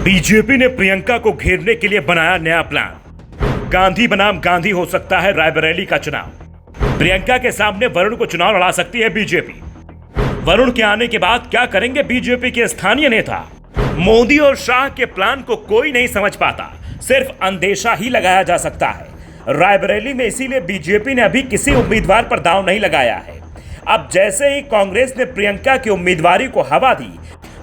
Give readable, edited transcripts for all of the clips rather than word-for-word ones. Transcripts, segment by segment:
BJP ने प्रियंका को घेरने के लिए बनाया नया प्लान। गांधी बनाम गांधी हो सकता है रायबरेली का चुनाव। प्रियंका के सामने वरुण को चुनाव लड़ा सकती है बीजेपी। वरुण के आने के बाद क्या करेंगे बीजेपी के स्थानीय नेता? मोदी और शाह के प्लान को कोई नहीं समझ पाता, सिर्फ अंदेशा ही लगाया जा सकता है। रायबरेली में इसीलिए बीजेपी ने अभी किसी उम्मीदवार पर दांव नहीं लगाया है। अब जैसे ही कांग्रेस ने प्रियंका की उम्मीदवारी को हवा दी,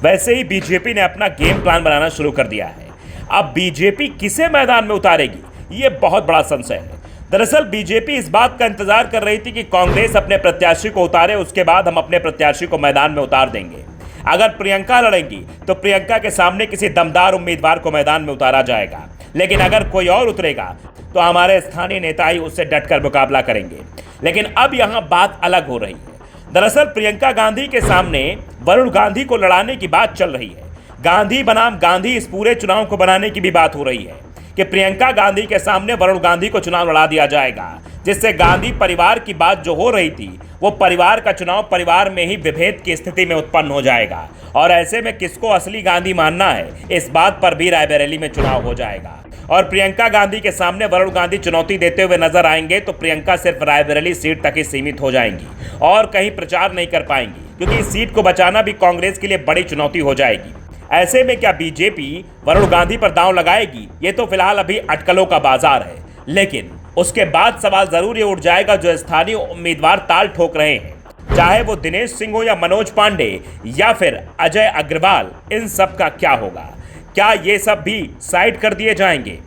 वैसे ही बीजेपी ने अपना गेम प्लान बनाना शुरू कर दिया है। अब बीजेपी किसे मैदान में उतारेगी, ये बहुत बड़ा संशय है। दरअसल बीजेपी इस बात का इंतजार कर रही थी कि कांग्रेस अपने प्रत्याशी को उतारे, उसके बाद हम अपने प्रत्याशी को मैदान में उतार देंगे। अगर प्रियंका लड़ेंगी तो प्रियंका के सामने किसी दमदार उम्मीदवार को मैदान में उतारा जाएगा, लेकिन अगर कोई और उतरेगा तो हमारे स्थानीय नेता ही उससे डटकर मुकाबला करेंगे। लेकिन अब यहाँ बात अलग हो रही है। दरअसल प्रियंका गांधी के सामने वरुण गांधी को लड़ाने की बात चल रही है। गांधी बनाम गांधी इस पूरे चुनाव को बनाने की भी बात हो रही है कि प्रियंका गांधी के सामने वरुण गांधी को चुनाव लड़ा दिया जाएगा, जिससे गांधी परिवार की बात जो हो रही थी वो परिवार का चुनाव परिवार में ही विभेद की स्थिति में उत्पन्न हो जाएगा। और ऐसे में किसको असली गांधी मानना है, इस बात पर भी रायबरेली में चुनाव हो जाएगा। और प्रियंका गांधी के सामने वरुण गांधी चुनौती देते हुए नजर आएंगे तो प्रियंका सिर्फ रायबरेली सीट तक ही सीमित हो जाएंगी और कहीं प्रचार नहीं कर पाएंगी, क्योंकि इस सीट को बचाना भी कांग्रेस के लिए बड़ी चुनौती हो जाएगी। ऐसे में क्या बीजेपी वरुण गांधी पर दांव लगाएगी, ये तो फिलहाल अभी अटकलों का बाजार है। लेकिन उसके बाद सवाल जरूर ये उठ जाएगा, जो स्थानीय उम्मीदवार ताल ठोक रहे हैं, चाहे वो दिनेश सिंह हो या मनोज पांडे या फिर अजय अग्रवाल, इन सब का क्या होगा? क्या ये सब भी साइड कर दिए जाएंगे?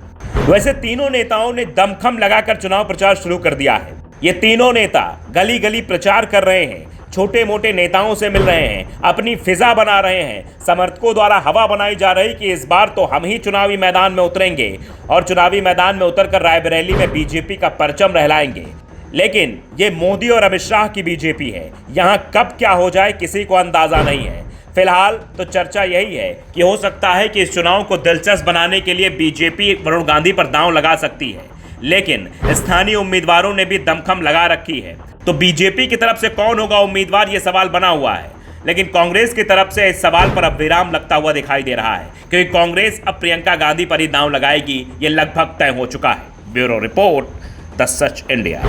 वैसे तीनों नेताओं ने दमखम लगाकर चुनाव प्रचार शुरू कर दिया है। ये तीनों नेता गली गली प्रचार कर रहे हैं, छोटे मोटे नेताओं से मिल रहे हैं, अपनी फिजा बना रहे हैं। समर्थकों द्वारा हवा बनाई जा रही कि इस बार तो हम ही चुनावी मैदान में उतरेंगे और चुनावी मैदान में उतरकर रायबरेली में बीजेपी का परचम लहराएंगे। लेकिन ये मोदी और अमित शाह की बीजेपी है, यहाँ कब क्या हो जाए किसी को अंदाजा नहीं है। फिलहाल तो चर्चा यही है कि हो सकता है कि इस चुनाव को दिलचस्प बनाने के लिए बीजेपी वरुण गांधी पर दांव लगा सकती है, लेकिन स्थानीय उम्मीदवारों ने भी दमखम लगा रखी है। तो बीजेपी की तरफ से कौन होगा उम्मीदवार, ये सवाल बना हुआ है। लेकिन कांग्रेस की तरफ से इस सवाल पर अब विराम लगता हुआ दिखाई दे रहा है, क्योंकि कांग्रेस अब प्रियंका गांधी पर ही दांव लगाएगी, ये लगभग तय हो चुका है। Bureau report, the such India.